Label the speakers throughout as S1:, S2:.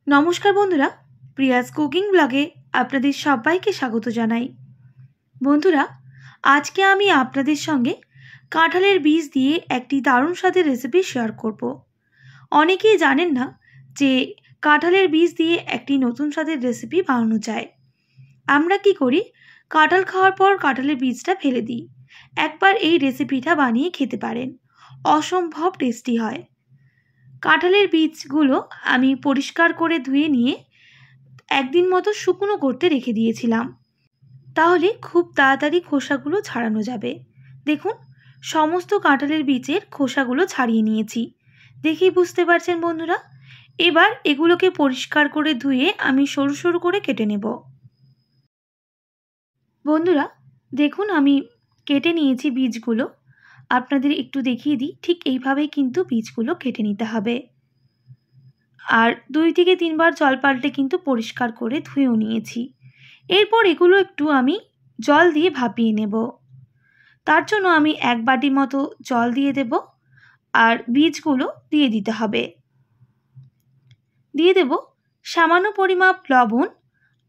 S1: নমস্কার বন্ধুরা, Prius cooking ব্লগে আপনাদের সবাইকে স্বাগত জানাই। বন্ধুরা, আজকে আমি আপনাদের সঙ্গে কাঁঠালের বীজ দিয়ে একটি দারুণ স্বাদের রেসিপি শেয়ার করব। অনেকেই জানেন না যে কাঁঠালের বীজ দিয়ে একটি নতুন স্বাদের রেসিপি বানানো যায়। আমরা কি করি, কাঁঠাল খাওয়ার পর কাঁঠালের বীজটা ফেলে দিই। একবার এই রেসিপিটা বানিয়ে খেতে পারেন, অসম্ভব টেস্টি হয়। কাঁঠালের বীজগুলো আমি পরিষ্কার করে ধুয়ে নিয়ে একদিন মতো শুকনো করতে রেখে দিয়েছিলাম, তাহলে খুব তাড়াতাড়ি খোসাগুলো ছাড়ানো যাবে। দেখুন, সমস্ত কাঁঠালের বীজের খোসাগুলো ছাড়িয়ে নিয়েছি, দেখেই বুঝতে পারছেন বন্ধুরা। এবার এগুলোকে পরিষ্কার করে ধুয়ে আমি সরু সরু করে কেটে নেব। বন্ধুরা দেখুন, আমি কেটে নিয়েছি বীজগুলো। আপনাদের একটু দেখিয়ে দিই, ঠিক এইভাবেই কিন্তু বীজগুলো কেটে নিতে হবে। আর 2 থেকে 3 বার জল পাল্টে কিন্তু পরিষ্কার করে ধুয়েও নিয়েছি। এরপর এগুলো একটু আমি জল দিয়ে ভাপিয়ে নেব। তার জন্য আমি 1 বাটি মতো জল দিয়ে দেব, আর বীজগুলো দিয়ে দিতে হবে। দিয়ে দেব সামান্য পরিমাপ লবণ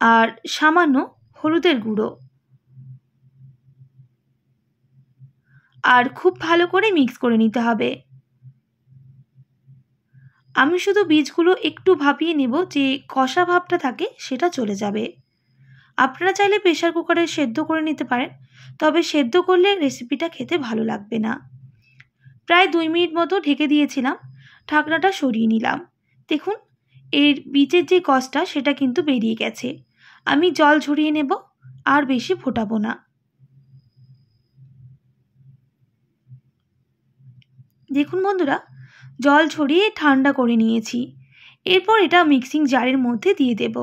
S1: আর সামান্য হলুদের গুঁড়ো, আর খুব ভালো করে মিক্স করে নিতে হবে। আমি শুধু বীজগুলো একটু ভাপিয়ে নেব, যে কষা ভাবটা থাকে সেটা চলে যাবে। আপনারা চাইলে প্রেসার কুকারে সেদ্ধ করে নিতে পারেন, তবে সেদ্ধ করলে রেসিপিটা খেতে ভালো লাগবে না। প্রায় 2 মিনিট মতো ঢেকে দিয়েছিলাম, ঢাকনাটা সরিয়ে নিলাম। দেখুন, এর বীজের যে কষটা সেটা কিন্তু বেরিয়ে গেছে। আমি জল ঝরিয়ে নেব, আর বেশি ফোটাবো না। দেখুন বন্ধুরা, জল ঝরিয়ে ঠান্ডা করে নিয়েছি। এরপর এটা মিক্সিং জারের মধ্যে দিয়ে দেব,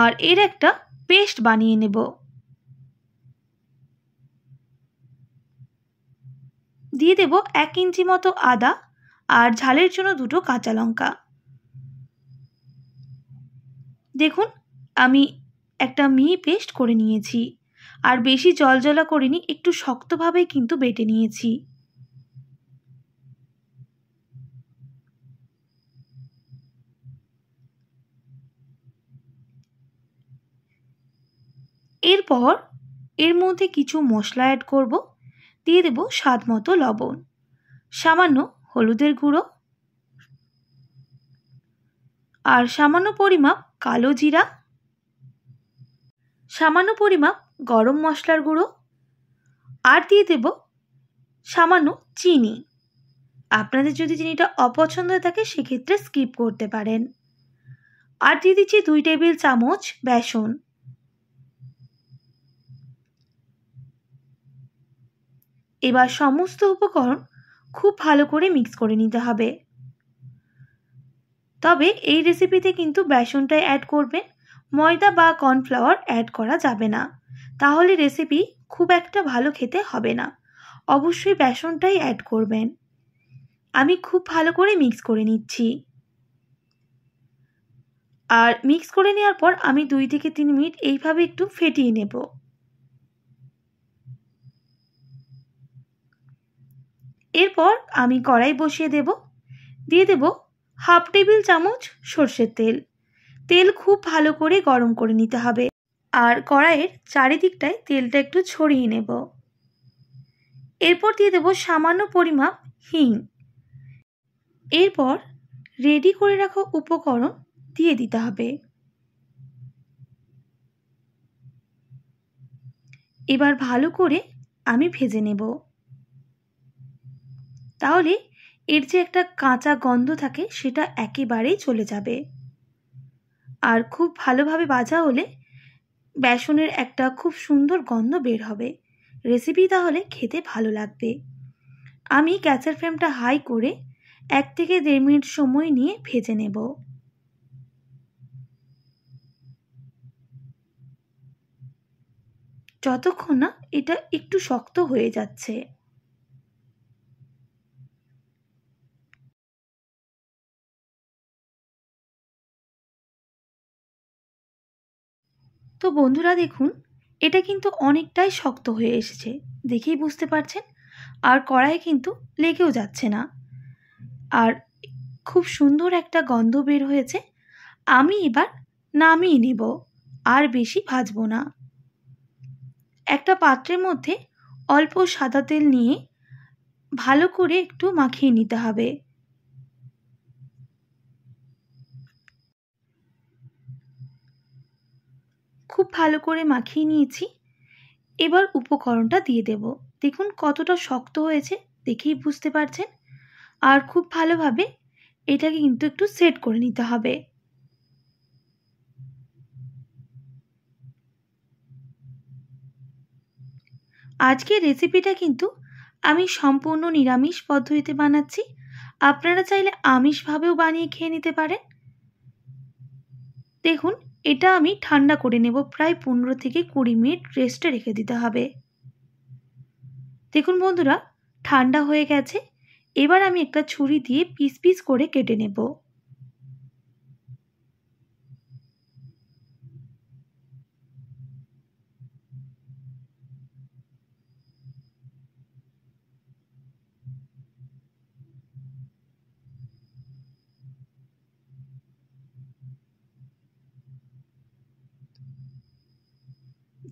S1: আর এর একটা পেস্ট বানিয়ে নেব। দিয়ে দেব 1 ইঞ্চি মতো আদা, আর ঝালের জন্য 2টো কাঁচা লঙ্কা। দেখুন, আমি একটা মিহি পেস্ট করে নিয়েছি, আর বেশি জলজলা করিনি, একটু শক্তভাবেই কিন্তু বেটে নিয়েছি। এরপর এর মধ্যে কিছু মশলা অ্যাড করব। দিয়ে দেব স্বাদ মতো লবণ, সামান্য হলুদের গুঁড়ো, আর সামান্য পরিমাপ কালো জিরা, সামান্য পরিমাপ গরম মশলার গুঁড়ো, আর দিয়ে দেব সামান্য চিনি। আপনাদের যদি চিনিটা অপছন্দ থাকে সেক্ষেত্রে স্কিপ করতে পারেন। আর দিয়ে দিচ্ছি 2 টেবিল চামচ বেসন। এবার সমস্ত উপকরণ খুব ভালো করে মিক্স করে নিতে হবে। তবে এই রেসিপিতে কিন্তু বেসনটাই অ্যাড করবেন, ময়দা বা কর্নফ্লাওয়ার অ্যাড করা যাবে না, তাহলে রেসিপি খুব একটা ভালো খেতে হবে না। অবশ্যই বেসনটাই অ্যাড করবেন। আমি খুব ভালো করে মিক্স করে নিচ্ছি। আর মিক্স করে নেওয়ার পর আমি 2 থেকে 3 মিনিট এইভাবে একটু ফেটিয়ে নেব। এরপর আমি কড়াই বসিয়ে দেব। দিয়ে দেব হাফ টেবিল চামচ সর্ষের তেল। তেল খুব ভালো করে গরম করে নিতে হবে, আর কড়াইয়ের চারিদিকটায় তেলটা একটু ছড়িয়ে নেব। এরপর দিয়ে দেব সামান্য পরিমাপ হিং। এরপর রেডি করে রাখা উপকরণ দিয়ে দিতে হবে। এবার ভালো করে আমি ভেজে নেব, তাহলে এর যে একটা কাঁচা গন্ধ থাকে সেটা একেবারেই চলে যাবে। আর খুব ভালোভাবে ভাজা হলে বেসনের একটা খুব সুন্দর গন্ধ বের হবে। রেসিপি তাহলে খেতে ভালো লাগবে। আমি গ্যাসের ফ্লেমটা হাই করে 1 থেকে 1.5 মিনিট সময় নিয়ে ভেজে নেব। যতক্ষণ না এটা একটু শক্ত হয়ে যাচ্ছে। তো বন্ধুরা দেখুন, এটা কিন্তু অনেকটাই শক্ত হয়ে এসেছে, দেখেই বুঝতে পারছেন। আর কড়াইয়ে কিন্তু লেগেও যাচ্ছে না। আর খুব সুন্দর একটা গন্ধ বের হয়েছে। আমি এবার নামিয়ে নেব, আর বেশি ভাজবো না। একটা পাত্রের মধ্যে অল্প সাদা তেল নিয়ে ভালো করে একটু মাখিয়ে নিতে হবে। খুব ভালো করে মাখিয়ে নিয়েছি। এবার উপকরণটা দিয়ে দেব। দেখুন কতটা শক্ত হয়েছে, দেখেই বুঝতে পারছেন। আর খুব ভালোভাবে এটাকে কিন্তু একটু সেট করে নিতে হবে। আজকের রেসিপিটা কিন্তু আমি সম্পূর্ণ নিরামিষ পদ্ধতিতে বানাচ্ছি। আপনারা চাইলে আমিষভাবেও বানিয়ে খেয়ে নিতে পারেন। দেখুন, এটা আমি ঠান্ডা করে নেব। প্রায় 15 থেকে 20 মিনিট রেস্টে রেখে দিতে হবে। দেখুন বন্ধুরা, ঠান্ডা হয়ে গেছে। এবার আমি একটা ছুরি দিয়ে পিস পিস করে কেটে নেব।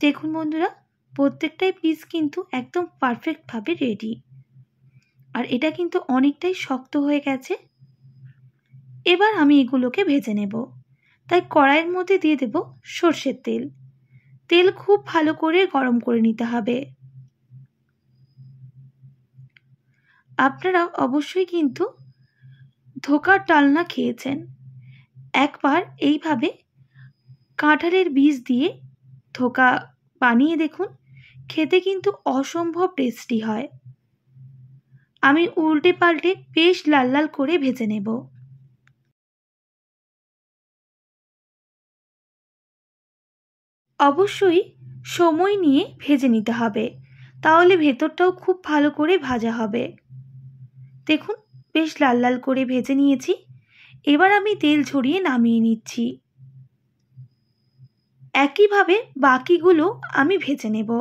S1: দেখুন বন্ধুরা, প্রত্যেকটাই পিস কিন্তু একদম পারফেক্টভাবে রেডি। আর এটা কিন্তু অনেকটাই শক্ত হয়ে গেছে। এবার আমি এগুলোকে ভেজে নেব। তাই কড়াইয়ের মধ্যে দিয়ে দেব সর্ষের তেল। তেল খুব ভালো করে গরম করে নিতে হবে। আপনারা অবশ্যই কিন্তু ধোকার ডালনা খেয়েছেন। একবার এইভাবে কাঁঠালের বীজ দিয়ে ধোকা বানিয়ে দেখুন, খেতে কিন্তু অসম্ভব টেস্টি হয়। আমি উল্টে পাল্টে বেশ লাল লাল করে ভেজে নেব। অবশ্যই সময় নিয়ে ভেজে নিতে হবে, তাহলে ভেতরটাও খুব ভালো করে ভাজা হবে। দেখুন, বেশ লাল লাল করে ভেজে নিয়েছি। এবার আমি তেল ঝরিয়ে নামিয়ে নিচ্ছি। একইভাবে বাকিগুলো আমি ভেজে নেব।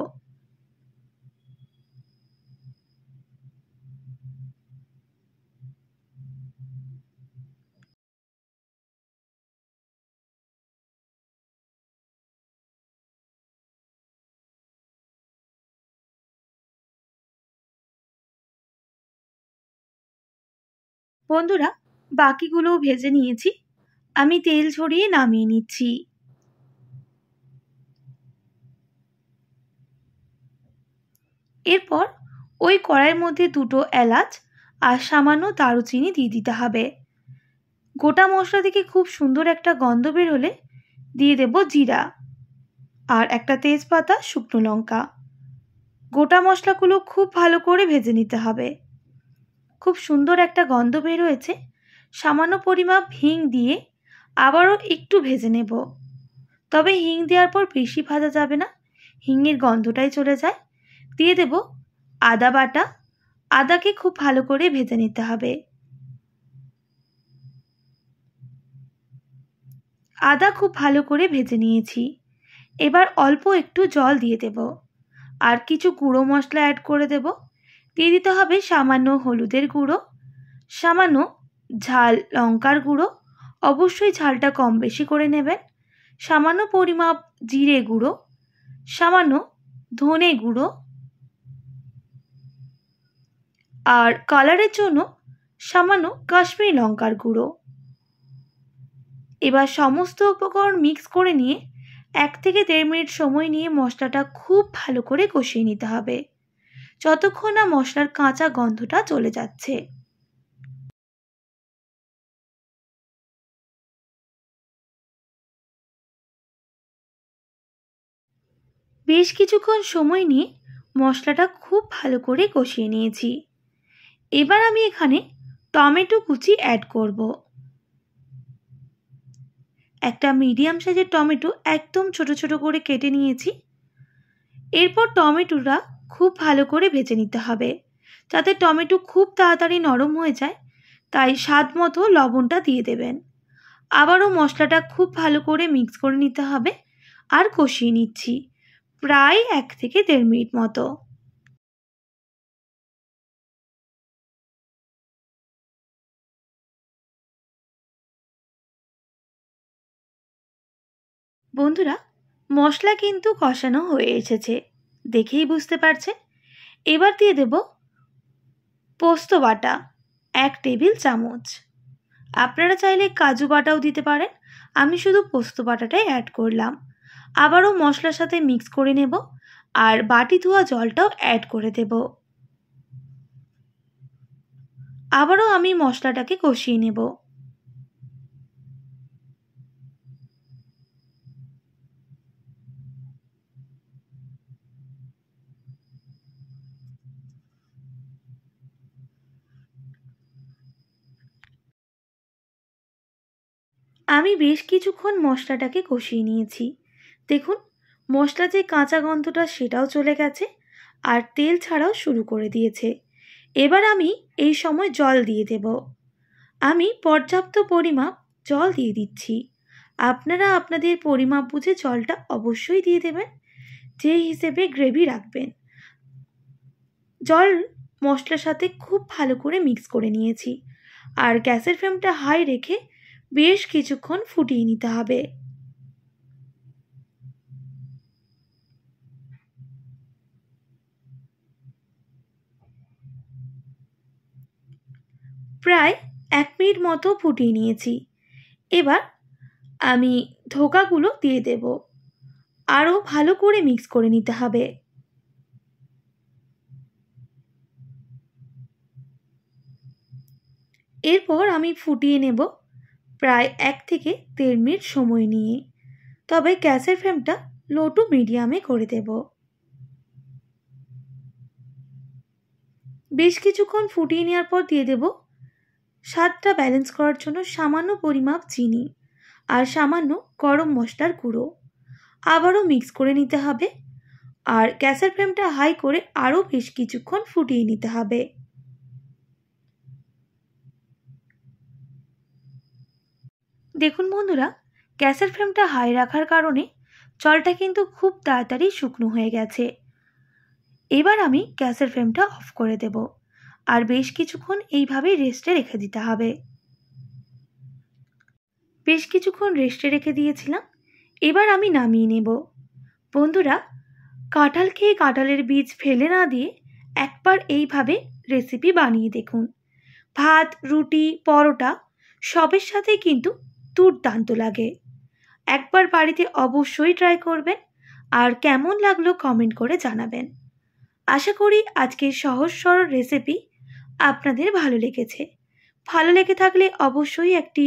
S1: বন্ধুরা, বাকিগুলোও ভেজে নিয়েছি। আমি তেল ঝরিয়ে নামিয়ে নিচ্ছি। এরপর ওই কড়াইয়ের মধ্যে 2টো এলাচ আর সামান্য দারুচিনি দিয়ে দিতে হবে। গোটা মশলা থেকে খুব সুন্দর একটা গন্ধ বের হলে দিয়ে দেব জিরা আর একটা তেজপাতা, শুকনো লঙ্কা। গোটা মশলাগুলো খুব ভালো করে ভেজে নিতে হবে। খুব সুন্দর একটা গন্ধ বের হয়েছে। সামান্য পরিমাপ হিং দিয়ে আবারও একটু ভেজে নেব। তবে হিং দেওয়ার পর বেশি ভাজা যাবে না, হিঙের গন্ধটাই চলে যায়। দিয়ে দেব আদা বাটা। আদাকে খুব ভালো করে ভেজে নিতে হবে। আদা খুব ভালো করে ভেজে নিয়েছি। এবার অল্প একটু জল দিয়ে দেব আর কিছু গুঁড়ো মশলা অ্যাড করে দেব। দিয়ে দিতে হবে সামান্য হলুদের গুঁড়ো, সামান্য ঝাল লঙ্কার গুঁড়ো, অবশ্যই ঝালটা কম বেশি করে নেবেন, সামান্য পরিমাপ জিরে গুঁড়ো, সামান্য ধনে গুঁড়ো, আর কালারের জন্য সামান্য কাশ্মীরি লঙ্কার গুঁড়ো। এবার সমস্ত উপকরণ মিক্স করে নিয়ে 1 থেকে 1.5 মিনিট সময় নিয়ে মশলাটা খুব ভালো করে কষিয়ে নিতে হবে, যতক্ষণ না মশলার কাঁচা গন্ধটা চলে যাচ্ছে। বেশ কিছুক্ষণ সময় নিয়ে মশলাটা খুব ভালো করে কষিয়ে নিয়েছি। এবার আমি এখানে টমেটো কুচি অ্যাড করব। একটা মিডিয়াম সাইজের টমেটো একদম ছোট ছোট করে কেটে নিয়েছি। এরপর টমেটোটা খুব ভালো করে ভেজে নিতে হবে, যাতে টমেটো খুব তাড়াতাড়ি নরম হয়ে যায়। তাই স্বাদ মতো লবণটা দিয়ে দেবেন। আবারও মশলাটা খুব ভালো করে মিক্স করে নিতে হবে আর কষিয়ে নিচ্ছি প্রায় 1 থেকে 1.5 মিনিট মতো। বন্ধুরা, মশলা কিন্তু কষানো হয়ে এসেছে, দেখেই বুঝতে পারছেন। এবার দিয়ে দেব পোস্ত বাটা 1 টেবিল চামচ। আপনারা চাইলে কাজু বাটাও দিতে পারেন, আমি শুধু পোস্ত বাটাটাই অ্যাড করলাম। আবারও মশলার সাথে মিক্স করে নেব আর বাটি ধোয়া জলটাও অ্যাড করে দেব। আবারও আমি মশলাটাকে কষিয়ে নেব। আমি বেশ কিছুক্ষণ মশলাটাকে কষিয়ে নিয়েছি। দেখুন, মশলা যে কাঁচা গন্ধটা সেটাও চলে গেছে আর তেল ছাড়াও শুরু করে দিয়েছে। এবার আমি এই সময় জল দিয়ে দেব। আমি পর্যাপ্ত পরিমাপ জল দিয়ে দিচ্ছি। আপনারা আপনাদের পরিমাপ বুঝে জলটা অবশ্যই দিয়ে দেবেন, যে হিসেবে গ্রেভি রাখবেন। জল মশলার সাথে খুব ভালো করে মিক্স করে নিয়েছি আর গ্যাসের ফ্লেমটা হাই রেখে বেশ কিছুক্ষণ ফুটিয়ে নিতে হবে। প্রায় 1 মিনিট মতো ফুটিয়ে নিয়েছি। এবার আমি ধোকাগুলো দিয়ে দেব। আরও ভালো করে মিক্স করে নিতে হবে। এরপর আমি ফুটিয়ে নেব প্রায় 1 থেকে 1.5 মিনিট সময় নিয়ে। তবে গ্যাসের ফ্লেমটা লো টু মিডিয়ামে করে দেব। বেশ কিছুক্ষণ ফুটিয়ে নেওয়ার পর দিয়ে দেব স্বাদটা ব্যালেন্স করার জন্য সামান্য পরিমাপ চিনি আর সামান্য গরম মশলার গুঁড়ো। আবারও মিক্স করে নিতে হবে আর গ্যাসের ফ্লেমটা হাই করে আরও বেশ কিছুক্ষণ ফুটিয়ে নিতে হবে। দেখুন বন্ধুরা, গ্যাসের ফ্লেমটা হাই রাখার কারণে জলটা কিন্তু খুব তাড়াতাড়ি শুকনো হয়ে গেছে। এবার আমি গ্যাসের ফ্লেমটা অফ করে দেব আর বেশ কিছুক্ষণ এইভাবে রেস্টে রেখে দিতে হবে। বেশ কিছুক্ষণ রেস্টে রেখে দিয়েছিলাম, এবার আমি নামিয়ে নেব। বন্ধুরা, কাঁঠাল খেয়ে কাঁঠালের বীজ ফেলে না দিয়ে একবার এইভাবে রেসিপি বানিয়ে দেখুন। ভাত, রুটি, পরোটা সবের সাথে কিন্তু দুর্দান্ত লাগে। একবার বাড়িতে অবশ্যই ট্রাই করবেন আর কেমন লাগলো কমেন্ট করে জানাবেন। আশা করি আজকের সহজ সরল রেসিপি আপনাদের ভালো লেগেছে। ভালো লেগে থাকলে অবশ্যই একটি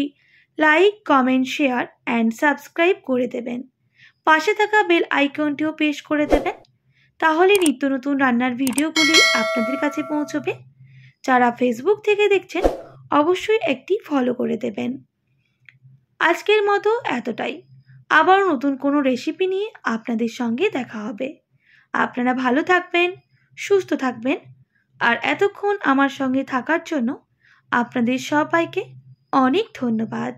S1: like, comment, share and subscribe করে দেবেন। পাশে থাকা বেল আইকনটিও প্রেস করে দেবেন, তাহলে নিত্য নতুন রান্নার ভিডিওগুলি আপনাদের কাছে পৌঁছবে। যারা ফেসবুক থেকে দেখছেন অবশ্যই একটি ফলো করে দেবেন। আজকের মতো এতটাই। আবার নতুন কোনো রেসিপি নিয়ে আপনাদের সঙ্গে দেখা হবে। আপনারা ভালো থাকবেন, সুস্থ থাকবেন আর এতক্ষণ আমার সঙ্গে থাকার জন্য আপনাদের সবাইকে অনেক ধন্যবাদ।